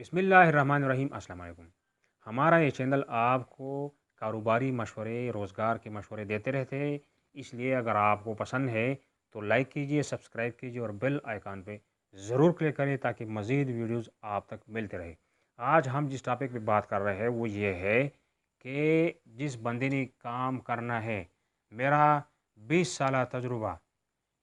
بسم اللہ الرحمن الرحیم۔ السلام علیکم۔ ہمارا یہ چینل آپ کو کاروباری مشورے، روزگار کے مشورے دیتے رہتے ہیں، اس لیے اگر آپ کو پسند ہے تو لائک کیجئے، سبسکرائب کیجئے اور بیل آئیکن پہ ضرور کلک کریں تاکہ مزید ویڈیوز آپ تک ملتے رہے۔ آج ہم جس ٹاپک پہ بات کر رہے ہیں وہ یہ ہے کہ جس بندے نے کام کرنا ہے، میرا 20 سالہ تجربہ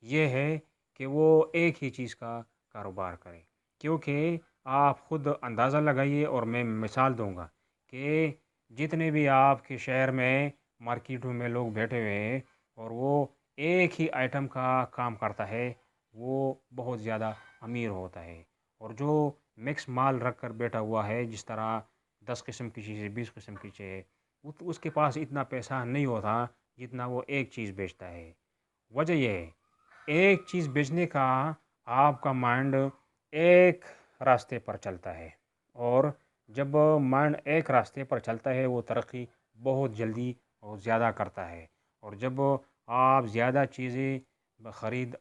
یہ ہے کہ وہ ایک ہی چیز کا کاروبار کرے، کیونکہ آپ خود اندازہ لگائیے اور میں مثال دوں گا کہ جتنے بھی آپ کے شہر میں مارکیٹوں میں لوگ بیٹھے ہوئے ہیں اور وہ ایک ہی آئٹم کا کام کرتا ہے، وہ بہت زیادہ امیر ہوتا ہے، اور جو مکس مال رکھ کر بیٹھا ہوا ہے، جس طرح 10 قسم کی چیزیں، 20 قسم کی چیزیں، اس کے پاس اتنا پیسہ نہیں ہوتا جتنا وہ ایک چیز بیچتا ہے۔ وجہ یہ ہے، ایک چیز بیچنے کا آپ کا مائنڈ ایک راستے پر چلتا ہے، اور جب مائنڈ ایک راستے پر چلتا ہے وہ ترقی بہت جلدی اور زیادہ کرتا ہے، اور جب آپ زیادہ چیزیں خرید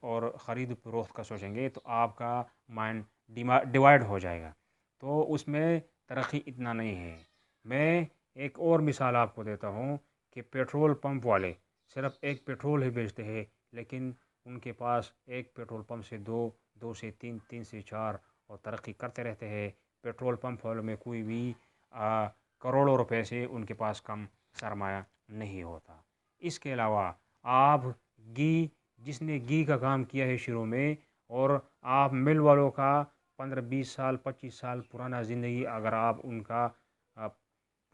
فروخت کا سوچیں گے تو آپ کا مائنڈ ڈیوائڈ ہو جائے گا، تو اس میں ترقی اتنا نہیں ہے۔ میں ایک اور مثال آپ کو دیتا ہوں کہ پیٹرول پمپ والے صرف ایک پیٹرول ہی بیچتے ہیں، لیکن ان کے پاس ایک پیٹرول پمپ سے دو، دو سے تین، تین سے چار، اور ترقی کرتے رہتے ہیں۔ پیٹرول پمپ والوں میں کوئی بھی کروڑوں روپے سے ان کے پاس کم سرمایہ نہیں ہوتا۔ اس کے علاوہ آپ گھی، جس نے گھی کا کام کیا ہے شروع میں، اور آپ مل والوں کا 15 20 سال 25 سال پرانا زندگی اگر آپ ان کا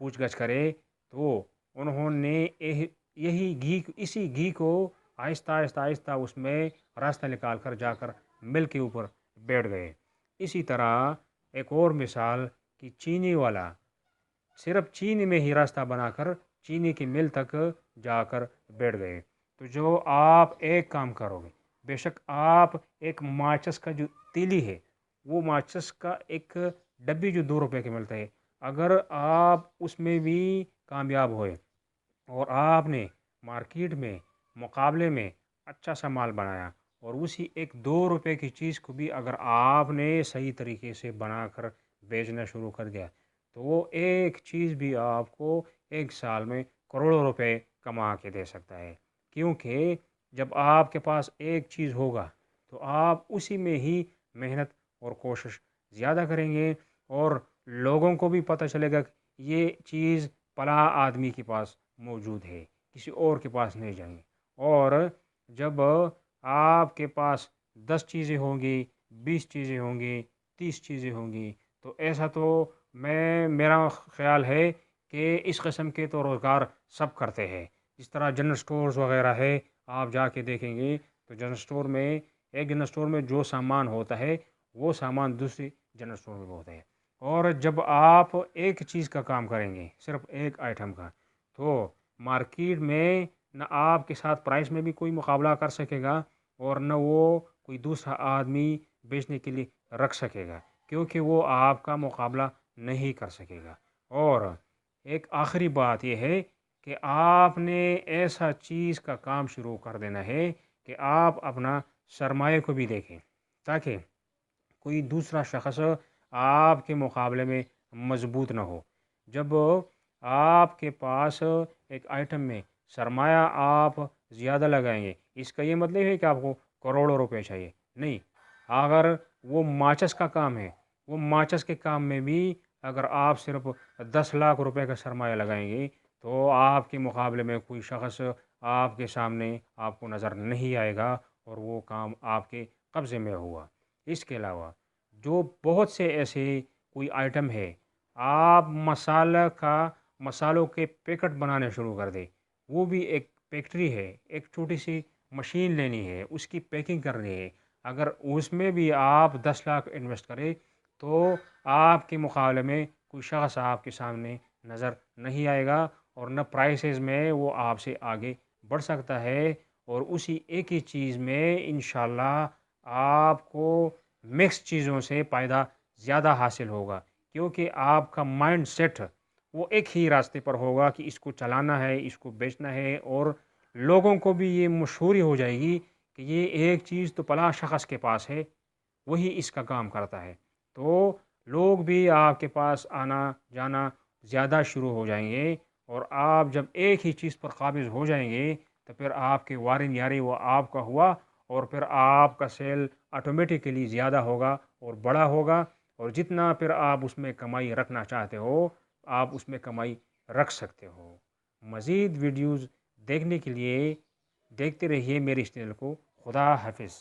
پوچھ گچھ کرے تو انہوں نے یہی گھی، اسی گھی کو آہستہ آہستہ آہستہ اس میں راستہ نکال کر جا کر مل کے اوپر بیٹھ گئے۔ اسی طرح ایک اور مثال کہ چینی والا صرف چینی میں ہی راستہ بنا کر چینی کی مل تک جا کر بیٹھ گئے۔ تو جو آپ ایک کام کرو گے، بے شک آپ ایک ماچس کا جو تیلی ہے، وہ ماچس کا ایک ڈبی جو 2 روپے کے ملتا ہے، اگر آپ اس میں بھی کامیاب ہوئے اور آپ نے مارکیٹ میں مقابلے میں اچھا سا مال بنایا، اور اسی ایک 2 روپے کی چیز کو بھی اگر آپ نے صحیح طریقے سے بنا کر بیچنا شروع کر دیا، تو وہ ایک چیز بھی آپ کو ایک سال میں کروڑوں روپے کما کے دے سکتا ہے، کیونکہ جب آپ کے پاس ایک چیز ہوگا تو آپ اسی میں ہی محنت اور کوشش زیادہ کریں گے، اور لوگوں کو بھی پتہ چلے گا کہ یہ چیز فلاں آدمی کے پاس موجود ہے، کسی اور کے پاس نہیں جائیں گے۔ اور جب آپ کے پاس 10 چیزیں ہوں گی، 20 چیزیں ہوں گی، 30 چیزیں ہوں گی، تو ایسا تو میرا خیال ہے کہ اس قسم کے تو روزگار سب کرتے ہیں۔ جس طرح جنرل سٹورز وغیرہ ہے، آپ جا کے دیکھیں گے تو جنرل سٹور میں، ایک جنرل سٹور میں جو سامان ہوتا ہے وہ سامان دوسری جنرل سٹور میں ہوتا ہے، اور جب آپ ایک چیز کا کام کریں گے، صرف ایک آئٹم کا، تو مارکیٹ میں نہ آپ کے ساتھ پرائس میں بھی کوئی مقابلہ کر سکے گا، اور نہ وہ کوئی دوسرا آدمی بیچنے کے لیے رکھ سکے گا، کیونکہ وہ آپ کا مقابلہ نہیں کر سکے گا۔ اور ایک آخری بات یہ ہے کہ آپ نے ایسا چیز کا کام شروع کر دینا ہے کہ آپ اپنا سرمایہ کو بھی دیکھیں، تاکہ کوئی دوسرا شخص آپ کے مقابلے میں مضبوط نہ ہو۔ جب آپ کے پاس ایک آئٹم میں سرمایہ آپ زیادہ لگائیں گے، اس کا یہ مطلب ہے کہ آپ کو کروڑوں روپے چاہیے، نہیں۔ اگر وہ ماچس کا کام ہے، وہ ماچس کے کام میں بھی اگر آپ صرف 10 لاکھ روپے کا سرمایہ لگائیں گے تو آپ کے مقابلے میں کوئی شخص آپ کے سامنے آپ کو نظر نہیں آئے گا، اور وہ کام آپ کے قبضے میں ہوا۔ اس کے علاوہ جو بہت سے ایسے کوئی آئٹم ہے، آپ مسالوں کے پیکٹ بنانے شروع کر دیں، وہ بھی ایک فیکٹری ہے، ایک چھوٹی سی مشین لینی ہے، اس کی پیکنگ کرنی ہے، اگر اس میں بھی آپ 10 لاکھ انویسٹ کریں تو آپ کے مقابلے میں کوئی شخص آپ کے سامنے نظر نہیں آئے گا، اور نہ پرائسز میں وہ آپ سے آگے بڑھ سکتا ہے، اور اسی ایک ہی چیز میں انشاءاللہ آپ کو مکس چیزوں سے فائدہ زیادہ حاصل ہوگا، کیونکہ آپ کا مائنڈ سیٹ وہ ایک ہی راستے پر ہوگا کہ اس کو چلانا ہے، اس کو بیچنا ہے، اور لوگوں کو بھی یہ مشہوری ہو جائے گی کہ یہ ایک چیز تو فلاں شخص کے پاس ہے، وہی اس کا کام کرتا ہے، تو لوگ بھی آپ کے پاس آنا جانا زیادہ شروع ہو جائیں گے، اور آپ جب ایک ہی چیز پر قابض ہو جائیں گے تو پھر آپ کے وارن یاری وہ آپ کا ہوا، اور پھر آپ کا سیل آٹومیٹیکلی زیادہ ہوگا اور بڑا ہوگا، اور جتنا پھر آپ اس میں کمائی رکھنا چاہتے ہو آپ اس میں کمائی رکھ سکتے ہو۔ مزید ویڈیوز دیکھنے کے لیے دیکھتے رہیے میرے اس چینل کو۔ خدا حافظ۔